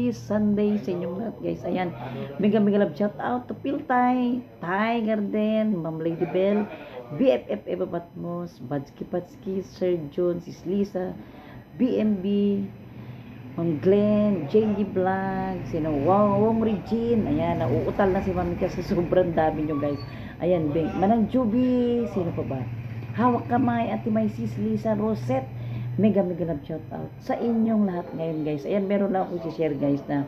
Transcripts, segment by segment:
Happy Sunday sa inyong lahat, guys. Ayan, mega love shout out to Piltay, Thai Garden, Ma'am Lady Bell, BFF Eva Patmos, Badski Patski, Sir John, Sis Lisa, BMB, Ma'am Glenn, JD Vlog, sino, Wong Regine. Ayan, nauutal na si Mami kasi sobrang dami nyo, guys. Ayan, Manang Juby, sino pa ba? Hawak Kamay, Ate May, Sis Lisa, Rosette, mega love shout out sa inyong lahat ngayon, guys. Ayan, meron lang ako i-share, guys, na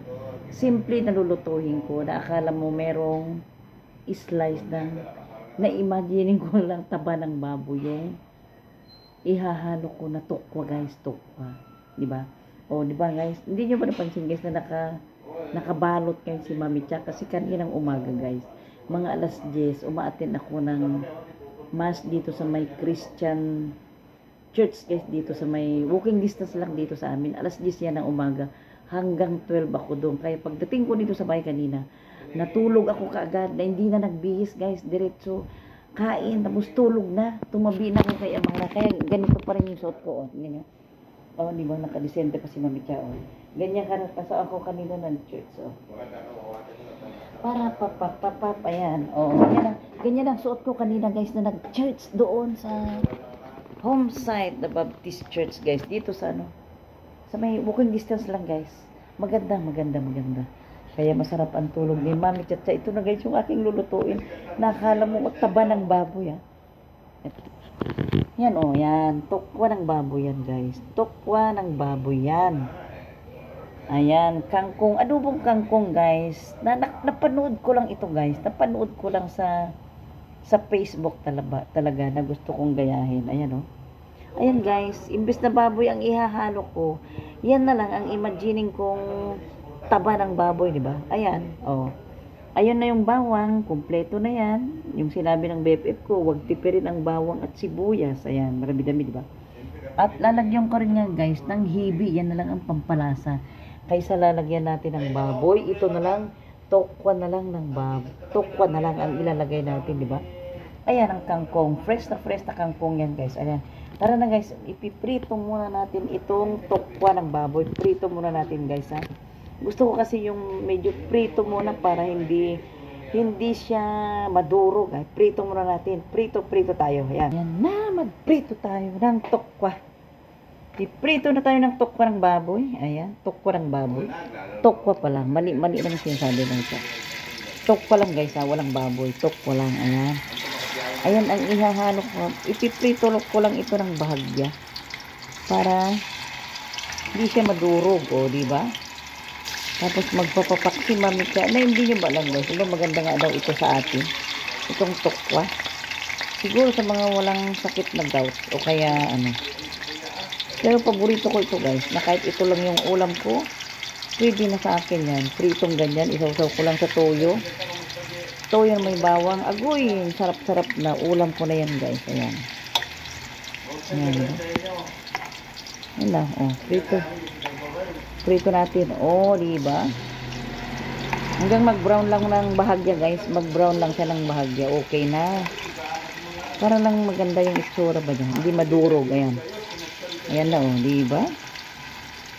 simple na lulutuhin ko na akala mo merong slice na imagine ko lang taba ng baboy yung ihahalo ko na tukwa, guys, tukwa, di ba? O, di ba, guys, hindi nyo ba napansin, guys, na nakabalot kayo si Mami Cha kasi kaninang umaga, guys, mga alas 10 umaattend ako ng mass dito sa may Christian church, guys, dito sa may walking distance lang dito sa amin. Alas 10 yan ng umaga hanggang 12 ako doon. Kaya pagdating ko dito sa bahay kanina, natulog ako kaagad na hindi na nagbihis, guys, diretso kain, tapos tulog na, tumabi na ako kay Amara. Kaya ganito pa rin yung suot ko, ganyan. Di ba, nakadesente pa si Mami Cha, ganyan ka na pasok ako kanina ng church, para papapapap, ayan, ganyan ang suot ko kanina, guys, na nag-church doon sa home site, the Baptist Church, guys, dito sa sa may walking distance lang, guys. Maganda. Kaya masarap ang tulog ni Mami Cha. Ito na, guys, yung aking lulutuin. Nakala mo taba ng baboy, Yan, yan. Tukwa ng baboy yan, guys. Tukwa ng baboy yan. Ayan, kangkong, adobong kangkong, guys. Napanood ko lang ito, guys. Napanood ko lang sa Facebook talaga na gusto kong gayahin. Ayan, Ayan, guys, imbes na baboy ang ihahalo ko, yan na lang ang imagining kong taba ng baboy, di ba? Ayan, ayun na yung bawang, kumpleto na yan. Yung sinabi ng BFF ko, huwag tipirin ang bawang at sibuyas. Ayan, marami-dami, di ba? At lalagyan ko rin yan, guys, ng hibi. Yan na lang ang pampalasa. Kaysa lalagyan natin ng baboy, ito na lang, tukwa na lang ng baboy. Tukwa na lang ang ilalagay natin, di ba? Ayan ang kangkong. Fresh na kangkong yan, guys. Ayan. Tara na, guys. Ipiprito muna natin itong tukwa ng baboy. Prito muna natin, guys, ha. Gusto ko kasi yung medyo prito muna para hindi siya maduro, guys. Prito muna natin. Prito tayo. Ayan. Ayan na, magprito tayo ng tukwa. Iprito na tayo ng tukwa ng baboy. Ayan, tukwa ng baboy. Tukwa pa lang. Mali lang sinasabi lang siya. Tukwa lang, guys, ha. Walang baboy. Tukwa lang. Ayan. Ayan ang ihahalo ko. Ipiprito ko lang ito ng bahagya para hindi siya madurog, di ba? Tapos magpapapak si Mami Cha na hindi nyo ba lang, guys, maganda nga daw ito sa atin, itong tukwa. Siguro sa mga walang sakit na gout o kaya pero paborito ko ito, guys, na kahit ito lang yung ulam ko, pwede na sa akin yan. Pritong ganyan, isaw-saw ko lang sa toyo. Toyo may bawang. Agoy, sarap-sarap na ulam ko na yan, guys. Ayan. Ayan. Ayan, prito natin. Diba? Hanggang mag-brown lang ng bahagya, guys. Mag-brown lang siya ng bahagya. Okay na. Para lang maganda yung itsura ba dyan. Hindi madurog. Ayan. Ayan na, diba?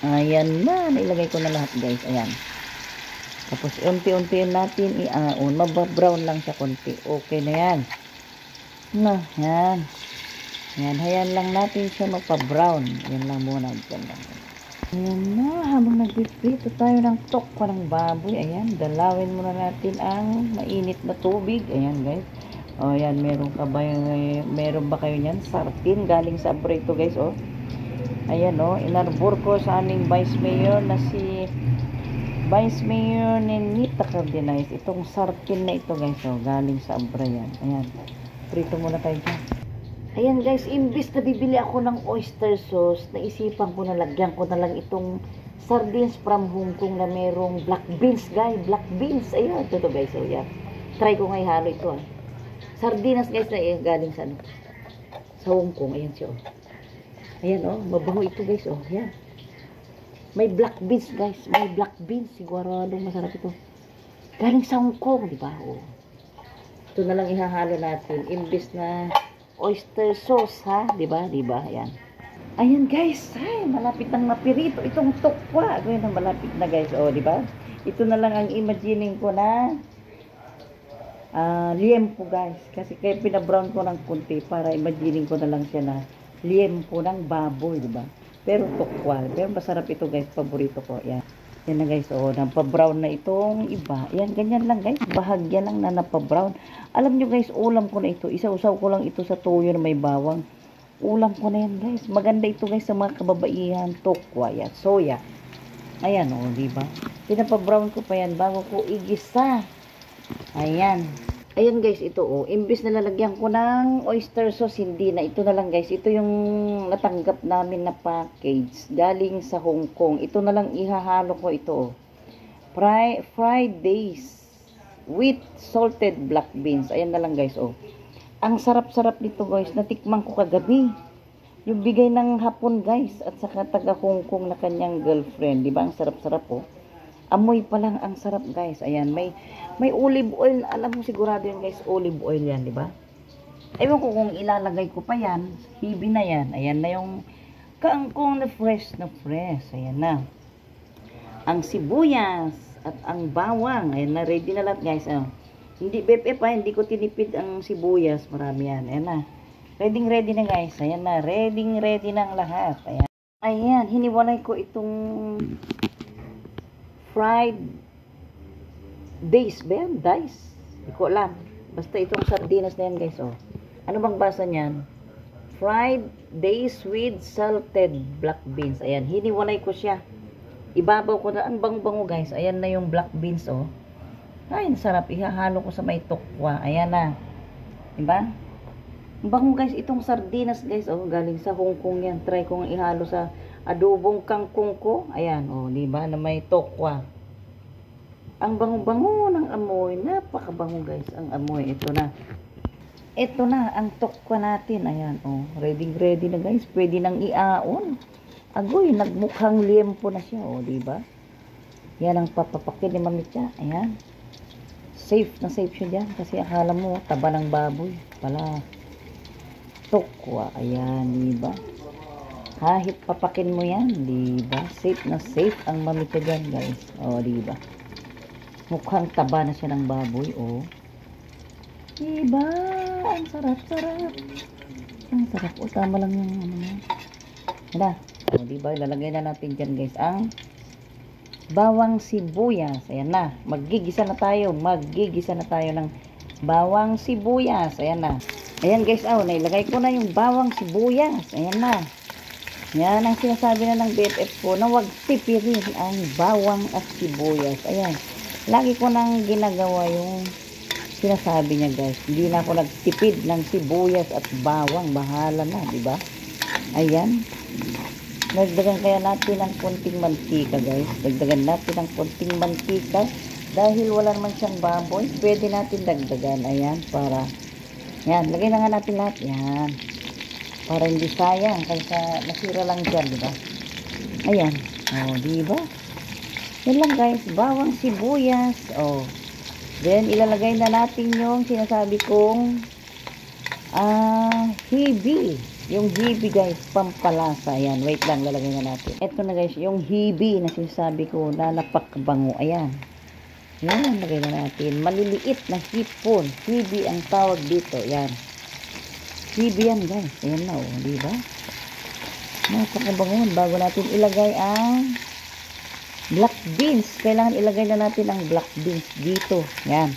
Ayan na. Nailagay ko na lahat, guys. Ayan. Tapos, unti-untiin natin i-aon. Mababrown lang siya konti. Okay na yan. Yan. Yan. Hayan lang natin siya magpa-brown. Yan lang muna. Ayan na. Habang nagpiprito tayo ng tukwa ng baboy. Ayan. Dalawin muna natin ang mainit na tubig. Ayan, guys. Ayan. Meron ba kayo niyan? Sartin. Galing sa abrito, guys. Ayan, inarbor ko sa aming Vice Mayor na si Vice Mayor Nenita Cardenais. Itong sartin na ito, guys, galing sa Abra yan. Ayan, prito muna tayo dyan. Ayan, guys, imbis na bibili ako ng oyster sauce, naisipan ko na lagyan ko na lang itong sardines from Hong Kong na merong black beans, guys. Black beans, ayan, ito guys, yan. Try ko nga ihalo ito, sardinas, guys, na galing sa sa Hong Kong. Ayan siya, ayan, mabango ito, guys, ayan. May black beans, guys. May black beans. Siguradong masarap ito. Galing sa Hong Kong, di ba? Ito na lang ihahalo natin. Imbis na oyster sauce, ha? Di ba? Ayan. Ayan guys, ay malapit nang mapirito itong tokwa. Ayan na malapit na guys, oh, di ba? Ito na lang ang imagining ko na liempo guys. Kasi kaya pinabrown ko ng kunti para imagining ko na lang siya na liempo ng baboy, di ba? Pero tokwa. Pero masarap ito guys, paborito ko. Yan. Yan na guys, oh, napabrown na itong iba. Yan, ganyan lang guys. Bahagya lang na napabrown. Alam nyo guys, ulam ko na ito. Isa-usaw ko lang ito sa toyo na may bawang. Ulam ko na yan guys. Maganda ito guys sa mga kababaihan. Tokwa yan. Soya. Ayan o, diba? Pinapabrown ko pa yan bago ko igisa. Ayan. Ayan guys, ito o. Imbis na lalagyan ko ng oyster sauce, hindi na. Ito na lang guys. Ito yung natanggap namin na package. Galing sa Hong Kong. Ito na lang ihahalo ko ito o. Fried days with salted black beans. Ayan na lang guys o. Ang sarap-sarap nito guys, natikman ko kagabi. Yung bigay ng hapon guys, at saka taga Hong Kong na kanyang girlfriend. Diba? Ang sarap-sarap po. Amoy pa lang ang sarap guys. Ayan, may olive oil. Alam mo sigurado yan guys, olive oil yan, diba? Ewan ko kung ilalagay ko pa yan. Hibi na yan. Ayan na yung kangkong na fresh na fresh. Ayan na. Ang sibuyas at ang bawang. Ayan na, ready na lahat guys. Hindi BFF pa, hindi ko tinipid ang sibuyas. Marami yan. Ayan na. Ready na guys. Ayan na. Ready na ang lahat. Ayan. Ayan. Hiniwalay ko itong fried days ba yan? Dice? Hindi ko alam. Basta itong sardinas na yan guys. Oh. Ano bang basa niyan? Fried days with salted black beans. Ayan. Hiniwalay ko siya. Ibabaw ko na. Ang bango-bango guys. Ayan na yung black beans oh. Ay, sarap. Ihahalo ko sa may tokwa. Ayan na. Diba? Bango guys. Itong sardinas guys. Oh, galing sa Hong Kong yan. Try kong ihalo sa adobong kangkong ko. Ayan. Oh, diba? Na may tokwa. Ang bango-bango ng amoy. Napakabango guys. Ang amoy. Ito na. Ito na. Ang tokwa natin. Ayan. Oh, ready na guys. Pwede nang iaon. Agoy. Nagmukhang liempo na siya. Oh, diba? Yan ang papapakin ni Mamitya. Ayan. Safe na safe siya dyan. Kasi akala mo, taba ng baboy. Pala, tokwa. Ayan, diba? Kahit papakin mo yan, diba? Safe na safe ang mamita dyan, guys. O, diba? Mukhang taba na siya ng baboy, o. Diba? Ang sarap-sarap. Ang sarap. O, tama lang yung ano na. Hala. O, diba? Ilalagay na natin dyan, guys, ang bawang sibuyas. Ayan na. Maggigisa na tayo ng bawang sibuyas. Ayan na. Ayan guys. Oh, nailagay ko na yung bawang sibuyas. Ayan na. Yan ang sinasabi na ng BFF ko na huwag tipirin ang bawang at sibuyas. Ayan. Lagi ko nang ginagawa yung sinasabi niya guys. Hindi na ako nagtipid ng sibuyas at bawang. Bahala na. Diba? Ayan. Dagdagan kaya natin ng konting mantika guys. Dagdagan natin ng konting mantika. Dahil wala naman siyang baboy, pwede natin dagdagan. Ayan, para. Yan, lagay na nga natin lahat. Yan. Para hindi sayang. Kaysa nasira lang dyan, diba? Ayan. O, diba? Yan lang guys. Bawang sibuyas. O. Then, ilalagay na natin yung sinasabi kong hibi. Yung hibi guys, pampalasa. Ayan, wait lang, lalagay na natin. Ito na guys, yung hibi na sinasabi ko na napakbango. Ayan. Yan, lagay na natin. Maliliit na hipon. Hibi ang tawag dito. Ayan. Hibi yan guys. Ayan na o, diba? Napakabango. Bago natin ilagay ang black beans. Kailangan ilagay na natin ang black beans dito. Ayan.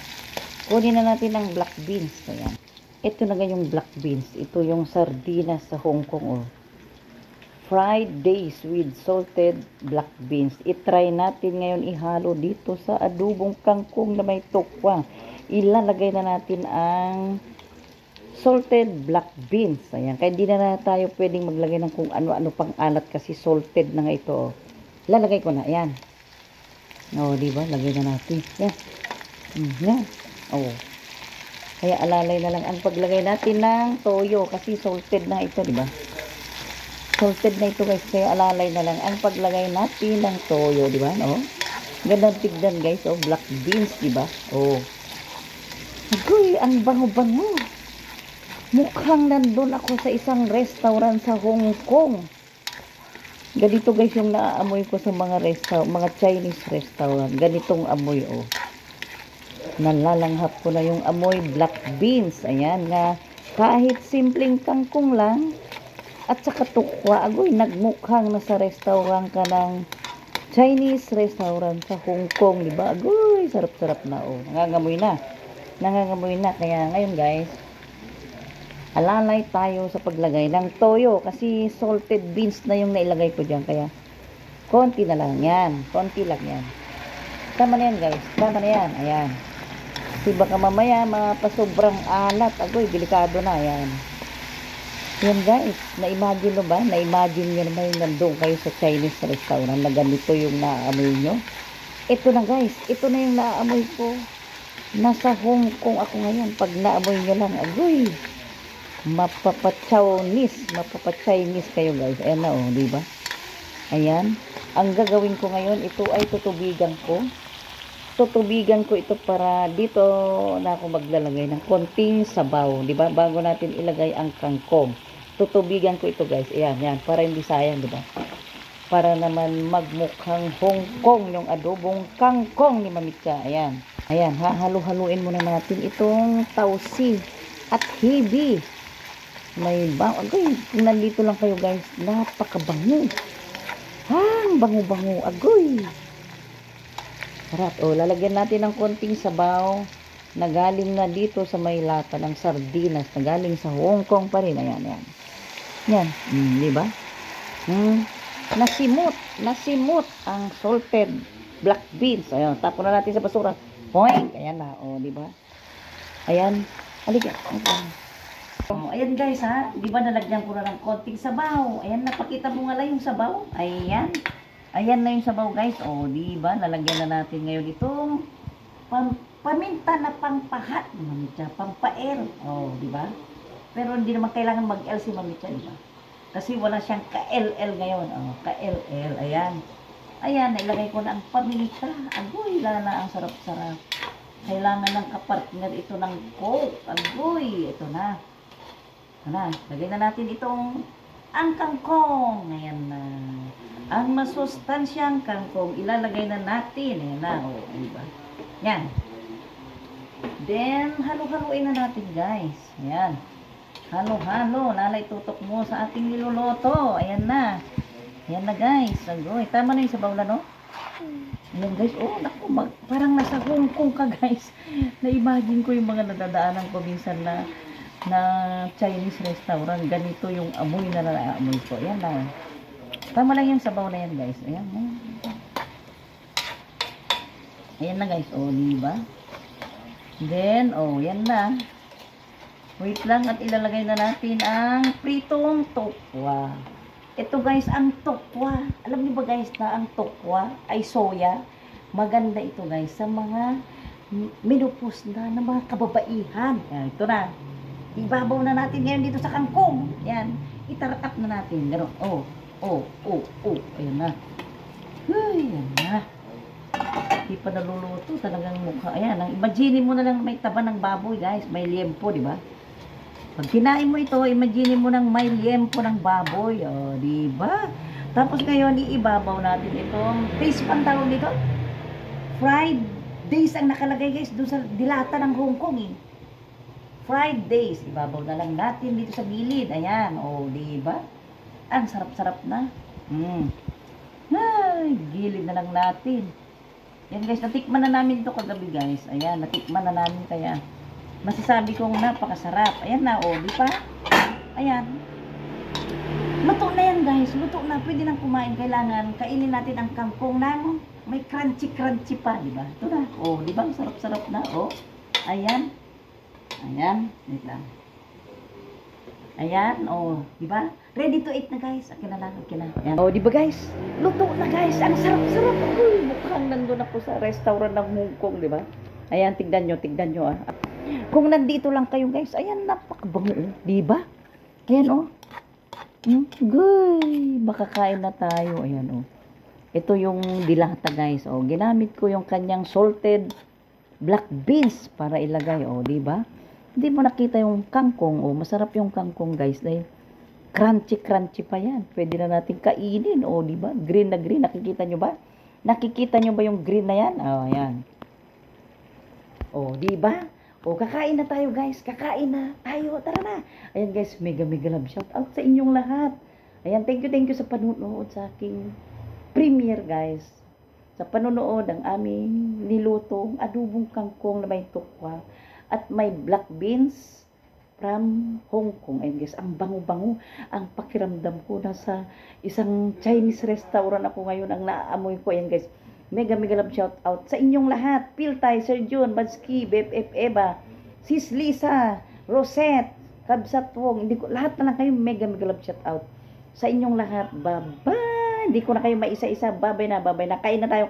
Kunin na natin ang black beans. Ayan. Ito na yung black beans. Ito yung sardinas sa Hong Kong. Oh. Fried days with salted black beans. I-try natin ngayon ihalo dito sa adobong kangkong na may tokwa. Ilalagay na natin ang salted black beans. Ayan. Kaya di na tayo pwedeng maglagay ng kung ano-ano pang alat kasi salted na nga ito. Oh. Lalagay ko na. Ayan. O, diba? Lagay na natin. Yan. Yan. O. Kaya alalay na lang ang paglagay natin ng toyo kasi salted na ito, di ba? Salted na ito guys, kaya alalay na lang ang paglagay natin ng toyo, di ba? No? Gandang tignan guys, oh, black beans, di ba? Oh. Agoy, ang bango-bango. Mukhang nandun ako sa isang restaurant sa Hong Kong. Ganito guys yung naaamoy ko sa mga Chinese restaurant. Ganitong amoy oh. Nalalanghap ko na yung amoy black beans. Ayan nga. Kahit simpleng kangkong lang at saka tukwa. Agoy, nagmukhang nasa restaurant ka ng Chinese restaurant sa Hong Kong. Diba? Agoy, sarap-sarap na oh. Nangangamoy na. Nangangamoy na. Kaya ngayon guys, alalay tayo sa paglagay ng toyo kasi salted beans na yung nailagay ko dyan, kaya konti na lang yan, konti lang yan, tama na yan guys, tama na yan, ayan, kasi baka mamaya mapasobrang alat, agoy, delikado na, ayan, yan guys, na-imagine nyo ba, na-imagine nyo naman yung nandun kayo sa Chinese restaurant na ganito yung naaamoy nyo, ito na guys, ito na yung naaamoy ko, nasa Hong Kong ako ngayon, pag naamoy nyo lang, agoy, mapapa-Chinese kayo guys. Ayan na oh, di ba? Ayan. Ang gagawin ko ngayon, ito ay tutubigan ko. Tutubigan ko ito para dito na ako maglalagay ng konting sabaw, di ba? Bago natin ilagay ang kangkong. Tutubigan ko ito guys. Ayan, yan, para hindi sayang, di ba? Para naman magmukhang Hong Kong yung adobong kangkong ni Mamitsa. Ayan. Ayan, hahalu-haluin muna natin itong tausi at hibi. May agoy, kung nandito lang kayo guys, napakabango. Hang, bango-bango, agoy. Sarap. O, lalagyan natin ng konting sabaw na galing na dito sa may lata ng sardinas na galing sa Hong Kong pa rin. Ayan, ayan. Yan, di ba? Nasimot ang salted black beans. Ayan, tapon na natin sa basura. Hoink, ayan na, o, di ba? Ayan, halika. Oh, ayan guys ha, di ba nalagyan ko na ng konting sabaw. Ayan, napakita mo nga lang yung sabaw. Ayan. Ayan na yung sabaw guys. Oh, di ba nalagyan na natin ngayon itong paminta na pangpahat, Mamitsa, pampael. Oh, di ba? Pero hindi naman kailangan mag-L si Mamitsa, di ba? Kasi wala siyang ka-LL ngayon. Oh, ka-LL. Ayan. Ayan, nailagay ko na ang paminta. Agoy, lala, ang sarap-sarap. Kailangan ng kapartner ito ng Coke. Agoy, ito na. Na, lagay na natin itong ang kangkong. Ayan na. Ang masustansyang kangkong ilalagay na natin. Ayan na. O, diba? Yan. Then, halo-haloin na natin guys. Ayan. Halo-halo. Nalay tutok mo sa ating niluluto. Ayan na. Ayan na guys. Agoy. Tama na yung sabaw na no? Ayan guys. Oh, naku. Parang nasa Hong Kong ka guys. Na-imagine ko yung mga nadadaanan ko minsan na Chinese restaurant, ganito yung amoy na naamoy ko. Ayan lang. Tama lang yung sabaw na yan, guys. Ayan. Ayan na, guys. O, diba? Then, o, yan na. Wait lang at ilalagay na natin ang pritong tokwa. Ito, guys, ang tokwa. Alam niyo ba, guys, na ang tokwa ay soya? Maganda ito, guys, sa mga menopause na mga kababaihan. Ayan, ito na. Ibabaw na natin ngayon dito sa kangkong. Yan. Itarap na natin. Gano'n. Oh. Ayan na. Ay, ayan na. Hindi pa naluluto. Talagang mukha. Ayan. Imagine mo na lang may taba ng baboy, guys. May liempo, di ba? Pag kinain mo ito, imagine mo nang may liempo ng baboy. O, di ba? Tapos ngayon, iibabaw natin itong taste pan tawag dito. Fried days ang nakalagay, guys, doon sa dilata ng Hong Kong, eh. Fried days. Ibabaw na lang natin dito sa gilid. Ayan. O, diba? Ang sarap-sarap na. Ay, gilid na lang natin. Yan guys, natikman na namin ito kagabi guys. Ayan, natikman na namin kaya masasabi kong napakasarap. Ayan na, o, di pa? Ayan. Luto na yan guys. Luto na. Pwede nang kumain. Kailangan kainin natin ang kangkong na may crunchy-crunchy pa, diba? Ito na. O, diba? Sarap-sarap na. O, ayan. Ayan, wait lang. Ayan, oh, di ba? Ready to eat na guys. Akin na lang, akin na. Ayan. Oh, di ba guys? Luto na guys. Ang sarap-sarap. Uy, mukhang nandun ako sa restaurant ng Hong Kong, di ba? Ayan, tignan nyo ah. Kung nandito lang kayo guys, ayan, napakabango, di ba? Ayan, oh. Guy, makakain na tayo. Ayan, oh. Ito yung dilata guys, oh. Ginamit ko yung kanyang salted black beans para ilagay, oh, di ba? Hindi mo nakita yung kangkong, oh. Masarap yung kangkong guys, dahil Crunchy pa yan. Pwede na natin kainin. O, di ba? Green na green. Nakikita nyo ba? Nakikita nyo ba yung green na yan? O, yan. O, di ba? O, kakain na tayo, guys. Kakain na tayo. Tara na. Ayan, guys. Mega love. Shout out sa inyong lahat. Ayan, thank you sa panunood sa aking premiere, guys. Sa panunood ang aming nilutong adubong kangkong na may tukwa at may black beans from Hong Kong. Ayan, guys. Ang bango-bango. Ang pakiramdam ko nasa isang Chinese restaurant ako ngayon. Ang naaamoy ko. Ayan, guys. Mega love shout out sa inyong lahat. Piltay, Sir Jun, Badsky, BFF Eva, Sis Lisa, Rosette, Kabsat Wong. Hindi ko, lahat na lang kayo mega love shout out sa inyong lahat. Bye-bye. Hindi ko na kayo maisa-isa. Bye-bye na. Kain na tayo.